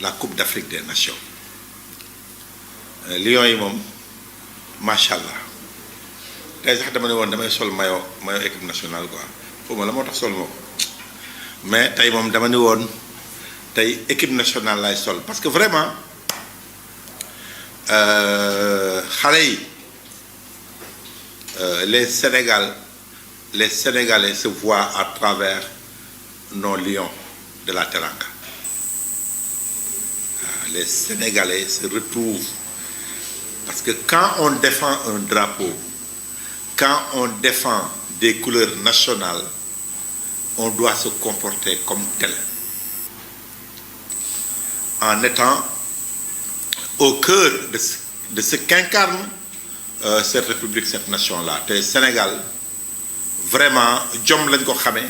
la Coupe d'Afrique des Nations Lions yi moom macha allah tey sax dama ne woon damay sol maillot équipe nationale quoi foofu ma la moo tax sol ma ko mais tey moom dama ne woon tey équipe nationale lay sol parce que vraiment xale yi les Sénégalais se voient à travers nos lions de la Teranga. Les Sénégalais se retrouvent parce que quand on défend un drapeau, quand on défend des couleurs nationales, on doit se comporter comme tel, en étant au cœur de ce qu'incarne cette république, cette nation-là. Le Sénégal vraiment jom lañ ko xamee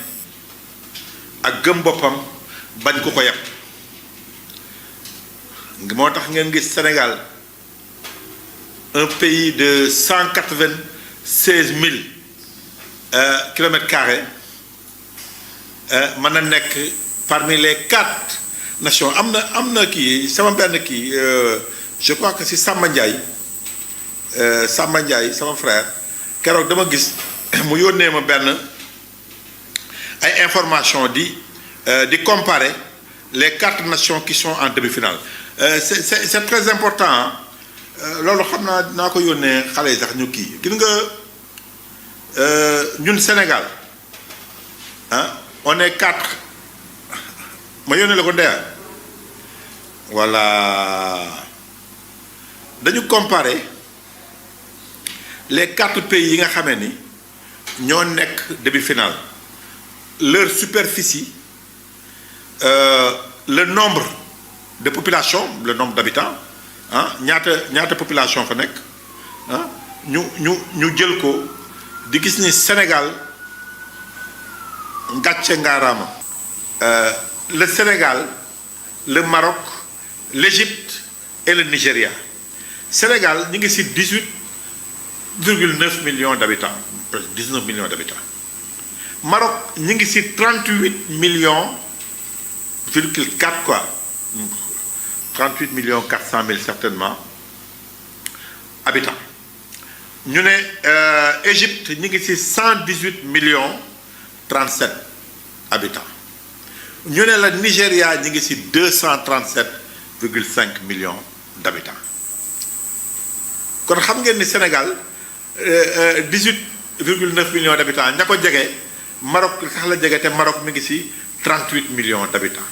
ak gëm boppam bañ ko yab moo tax ngeen gis Sénégal un pays de 196 000 kilomètres carrés mën na nekk parmi les 4 nations am na kii sama benn kii je crois que si Samba Ndiaye sama frère keroog dama gis mu yónnee ma benn ay information di comparer les 4 nations qui sont en demi-finale c'est très important loolu xam naa ko yónnee xale yi sax ñu kii gis nga ñun Sénégal on est 4 ma yónnee la ko ndeya voilà dañu comparer les 4 pays yi nga xamee ni ñoo nekk demi-finale leur superficie le nombre de population le nombre d'habitants ñaata population fa nekk ñu jël ko di gis ni Sénégal ngàcce ngaaraama le Sénégal le Maroc l'Égypte et le Nigeria Sénégal ñu ngi ci 18,9 millions d'habitants 19 millions d'habitants Maroc ñu ngi ci 38 millions virgule 4 quoi 38 millions 400 000 certainement habitants ñu ne Égypte ñu ngi ci 118 millions 37 habitants ñu ne la Nigeria ñu ngi ci 237,5 millions d'habitants kon xam ngeen ni Sénégal 18,9 millions d'habitants ña ko jege Maroc sax la jege te Maroc mi ngi ci 38 millions d'habitants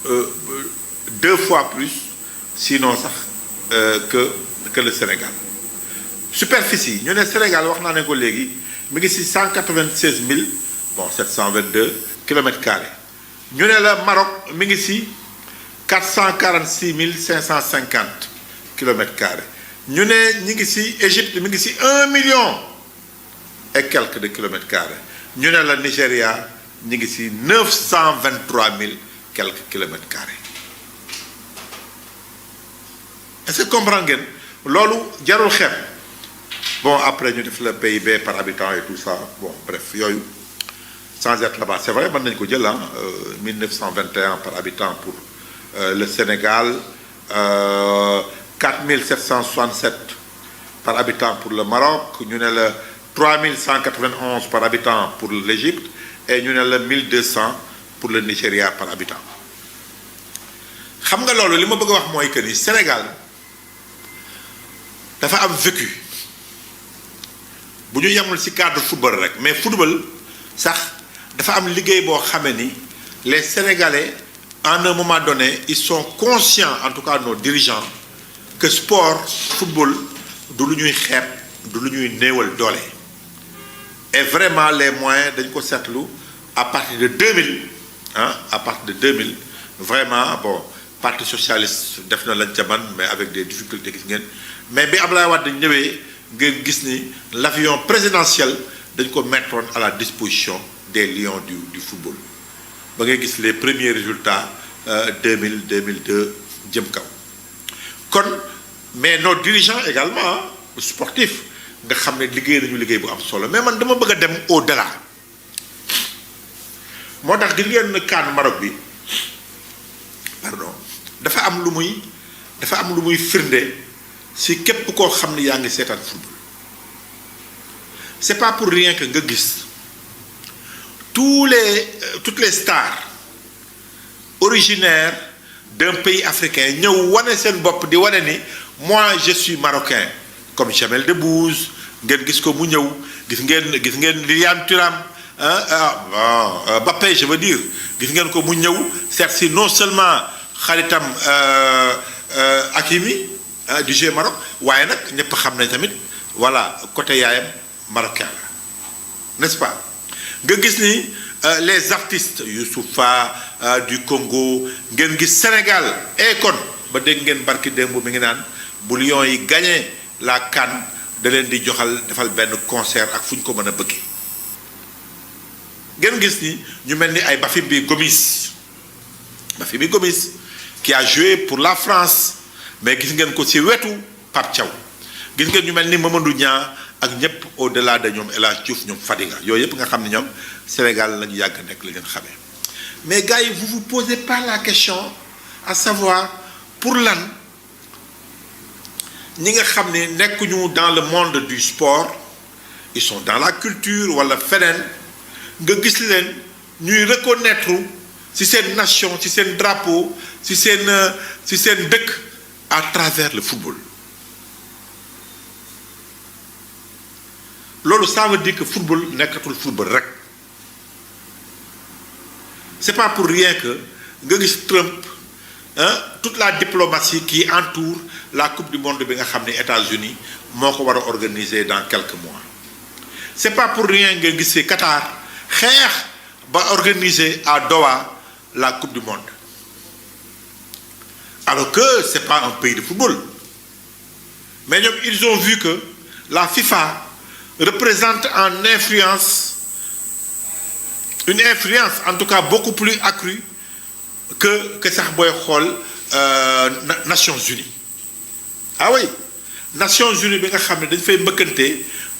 2 fois plus sinon sax que le Sénégal superficie ñu ne Sénégal wax naa ne ko léegi mi ngi ci 196 722 kilomètres carrés ñu ne la Maroc mi ngi ci 446 550 kilomètres carrés ñu ne ñi ngi ci Égypte mi ngi ci 1 million et quelques de kilomètres carrés ñu ne la Nigeria ñi ngi ci 923 000 quelques kilomètres carrés est-ce que comprendre ngeen loolu jarul xeeb bon après ñu def le PIB par habitant et tout ça bon bref yooyu sans être là-bas c'est vrai mën nañu ko jël 1921 par habitant pour le Sénégal 4767 par habitant pour le Maroc ñu ne la 3191 par habitant pour l'Égypte et ñu ne la 1200 pour le Nigeria par habitant xam nga loolu li ma bëgg a wax mooy que ni Sénégal dafa am vécu bu ñu yemul ci cadre football rek mais football sax dafa am liggéey boo xamee ni les Sénégalais en un moment donné ils sont conscients en tout cas nos dirigeants que sport football du lu ñuy xeeb du lu ñuy néewal doole et vraiment les moyens dañ ko seetlu à partir de 2000 à partir de 2000 vraiment bon parti socialiste def na lañ ca man mais avec des difficultés gis ngeen mais bi Abdoulaye Wade ñëwee ngeen gis ni l'avion présidentiel dañ ko mettre à la disposition des lions du football ba ngay gis les premiers résultats 2000 2002 jëm kaw kon mais nos dirigeants également sportifs nga xam ne liggéey nañu liggéey bu am solo mais man dama bëgg a dem au-delà moo tax di ngeen CAN Maroc bi pardon dafa am lu muy firnde si képp koo xam ne yaa ngi seetaan football. C'est pas pour rien que nga gis toutes les stars originaires d'un pays africain ñëw wane seen bopp di wane ni moi je suis marocain comme Jamel Debbouze ngeen gis ko mu ñëw gis ngeen Liliane Thuram Mbappé je veux dire gis ngeen ko mu ñëw seet si non seulement xaritam Hakimi du jeu Maroc waaye nag ñëpp xam nañ tamit voilà côté yaayam marocain la n'est-ce pas nga gis ni les artistes Youssoufa du Congo ngeen gis Sénégal kon ba dégg ngeen barki démb mi ngi naan bu Lions yi gagné la CAN da leen di defal benn concert ak fu ñu ko mën a bëggee ngeen gis ni ñu mel ni ay Bafimbi Gomis qui a joué pour la France mais gis ngeen ko ci wetu Pape Thiaw gis ngeen ñu mel ni Mamadou Niang ak ñëpp au-delà de ñoom El Hadj Diouf ñoom Fadiga yooyu yëpp nga xam ne ñoom Sénégal lañu yàgg nekk la leen xamee mais gars yi vous posez pas la question à savoir pour lan ñi nga xam ne nekkuñu dans le monde du sport ils sont dans la culture wala feneen nga gis leen ñuy reconnaître ci seen nation ci seen drapeau ci seen dëkk à travers le football. loolu ça veut dire que football nekkatul football rek c'est pas pour rien que nga gis Trump toute la diplomatie qui entoure la coupe du monde bi nga xam ne États-Unis moo ko war a organiser dans quelques mois c'est pas pour rien nga gisee Qatar xeex ba organiser à Doha la coupe du monde alors que c'est pas un pays de football mais ñoom ils ont vu que la FIFA représente une influence en tout cas beaucoup plus accrue que sax booy xool Nations Unies ah oui Nations Unies bi nga xam ne dañ fay mbëkkante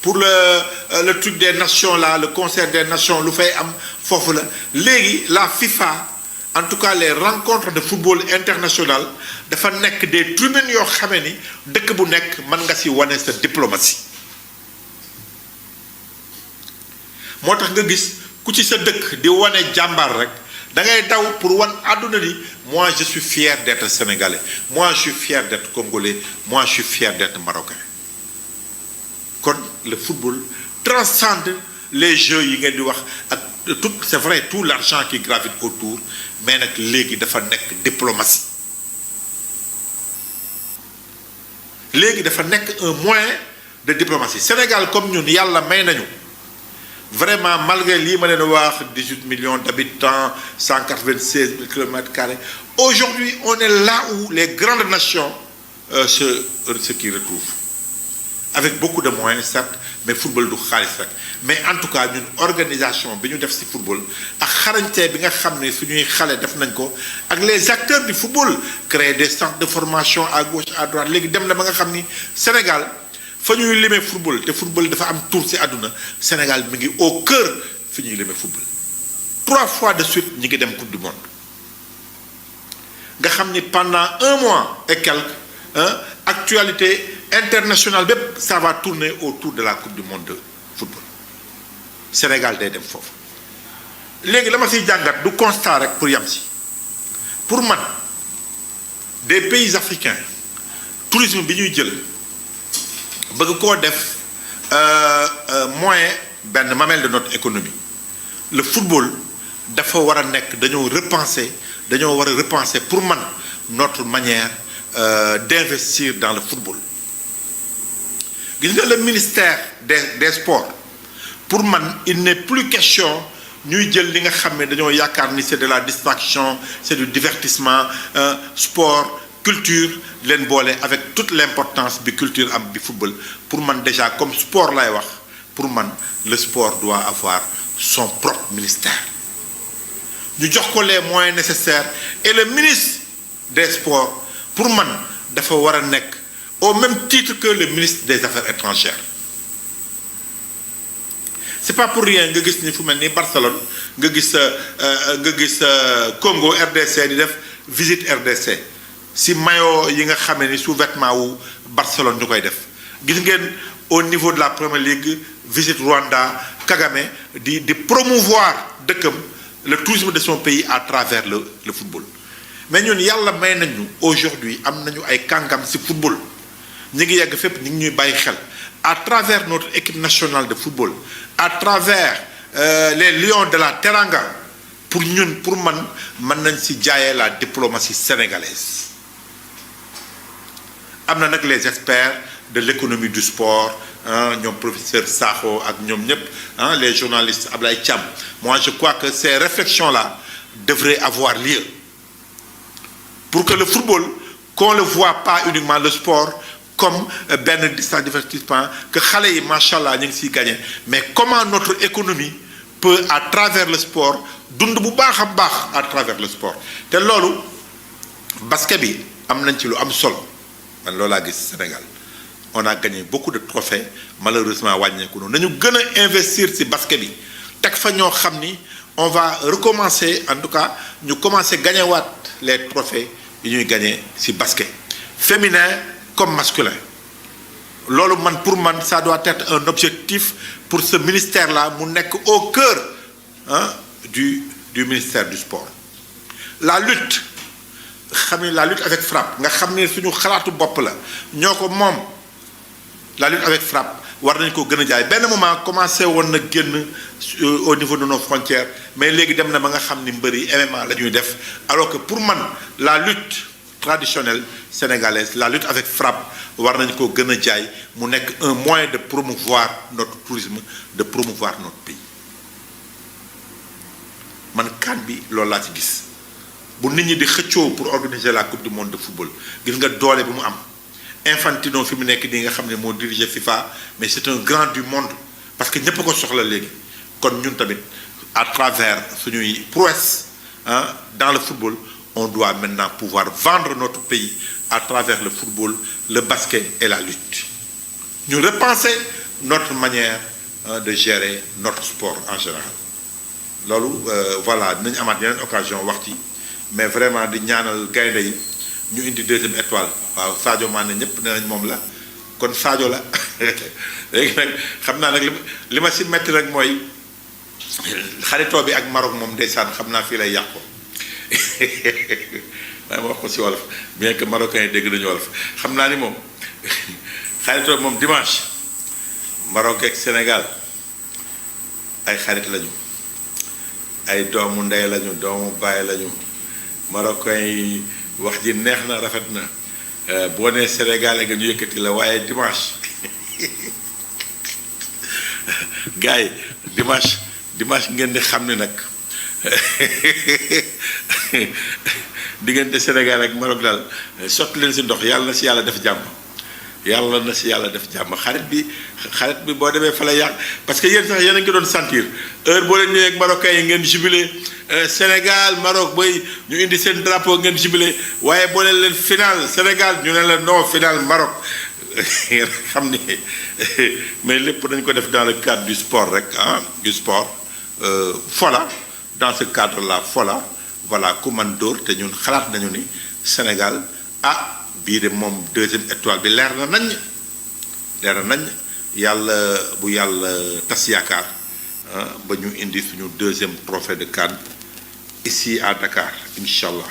pour le truc des nations là le concert des nations lu fay am foofu la léegi la FIFA en tout cas les rencontres de football international dafa nekk des tribunes yoo xamee ni dëkk bu nekk mën nga ci wane sa diplomatie moo tax nga gis ku ci sa dëkk di wane jàmbaar rek da ngay daw pour wan àdduna ni moi je suis fier d'être sénégalais moi je suis fier d'être congolais moi je suis fier d'être marocain kon le football transcende les jeux yi ngeen di wax ak tout c'est vrai tout l'argent qui gravite autour mais nag léegi dafa nekk diplomatie léegi dafa nekk un moyen de diplomatie Sénégal comme ñun yàlla may nañu vraiment malgré lii ma leen wax 18 millions d'habitants 196 000 km², aujourd'hui on est là où les grandes nations se qui retrouvent avec beaucoup de moyens certes mais football du xaalis rek mais en tout cas ñun organisation bi ñu def ci football ak xarañte bi nga xam ne suñuy xale def nañ ko ak les acteurs du football créer des centres de formation à gauche à droite léegi dem na ba nga xam ni Sénégal fa ñuy limee football te football dafa am tour ci àdduna Sénégal mi ngi au cœur fi ñuy limee football 3 fois de suite ñi ngi dem coupe du monde nga xam ni pendant 1 mois et quelques actualité internationale bépp ça va tourner autour de la coupe du monde de football Sénégal day dem foofu léegi la ma ciy jàngat du constat rek pour yam ci pour man des pays africains tourisme bi ñuy jël bëgg koo def moyen benn mamelle de notre économie le football dafa war a nekk dañoo war a repenser pour man notre manière d'investir dans le football gis nga le ministère des sports pour man il n'est plus question ñuy jël li nga xam ne dañoo yaakaar ni c'est de la distraction c'est du divertissement sport culture leen boole avec toute l'importance bi culture am bi football pour man déjà comme sport lay wax pour man le sport doit avoir son propre ministère ñu jox ko les moyens nécessaires et le ministre des sports pour man dafa war a nekk au même titre que le ministre des Affaires étrangères c'est pas pour rien nga gis ni fu mel ni Barcelone nga gis Congo RDC di def visite RDC si maillot yi nga xamee ni sous-vêtement wu Barcelone ñu koy def gis ngeen au niveau de la Premier League visite Rwanda Kagame di promouvoir dëkkam le tourisme de son pays à travers le football mais ñun yàlla may nañu aujourd'hui am nañu ay kàngam ci football ñi ngi yegg fépp ñi ngi ñuy bàyyi xel à travers notre équipe nationale de football à travers les lions de la Teranga pour ñun pour man mën nañ ci jaayee la diplomatie sénégalaise am na nag les experts de l'économie du sport ñoom professeur Sakho ak ñoom ñëpp les journalistes Ablaye Thiam moi je crois que ces réflexions là devraient avoir lieu pour que le football qu'on le voit pas uniquement le sport comme benn divertissement que xale yi macha allah ñu ngi siy gagné mais comment notre économie peut à travers le sport dund bu baax a baax à travers le sport te loolu basket bi am nañ ci lu am solo man loolu laa gis Sénégal on a gagné beaucoup de trophées malheureusement wàññeeku noonu nañu gën a investir ci basket bi teg fa ñoo xam ni on va recommencer en tout cas ñu commencer gagné waat les trophées yi ñuy gagné ci basket féminin comme masculin loolu man pour man ça doit être un objectif pour ce ministère là mu nekk au cœur du ministère du sport la lutte xam ni la lutte avec frappe nga xam ni suñu xalaatu bopp la ñoo ko moom la lutte avec frappe war nañ ko gën a jaay benn moment commencé woon na génn au niveau de nos frontières mais léegi dem na ba nga xam ni mbër yi MMA la ñuy def alors que pour man la lutte traditionnelle sénégalaise la lutte avec frappe war nañ ko gën a jaay mu nekk un moyen de promouvoir notre tourisme de promouvoir notre pays man kan bi loolu laa ci gis bu nit ñi di xëccoo pour organiser la coupe du monde de football gis nga doole bi mu am Infantino fi mu nekk nii nga xam ne moo diriger FIFA mais c'est un grand du monde parce que ñépp ko soxla léegi kon ñun tamit à travers suñuy prouesse dans le football on doit maintenant pouvoir vendre notre pays à travers le football le basket et la lutte ñu repenser notre manière de gérer notre sport en général loolu voilà dinañ amaat yeneen occasion wax ci mais vraiment di ñaanal gaynde yi ñu indi deuxième étoile waaw Sadio Mané ñëpp nee nañ moom la kon Sadio la léegi nag xam naa nag li ma si metti rek mooy xaritoo bi ak Maroc moom ndeysaan xam naa fii lay yàqu waaye ma wax ko si wolof bien que marocains yi dégg nañu wolof xam naa ni moom xaritoo moom dimanche Maroc ak Sénégal ay xarit lañu ay doomu ndey lañu doomu baay lañu marocains yi wax ji neex na rafet na boo nee Sénégal nga ñu yëkkati la waaye dimanche gars yi dimanche ngeen di xam ne nag diggante Sénégal ak Maroc daal sotti leen si ndox yàlla na si yàlla def jàmm yàlla na si yàlla def jàmm xarit bi boo demee fa la yàq parce que yéen sax yéen a ngi doon sentir heure boo leen ñëwee ak marocains yi ngeen jubilé Sénégal Maroc bay ñu indi seen drapeau ngeen jubilé waaye boo leen final Sénégal ñu ne la non final Maroc xam ni mais lépp dañ ko def dans le cadre du sport rek du sport voilà dans ce cadre là voilà ku man dóor te ñun xalaat nañu ni Sénégal bii de moom deuxième étoile bi leer na nañ yàlla bu yàlla tas yaakaar ba ñu indi suñu deuxième trophée de CAN ici à Dakar incha allah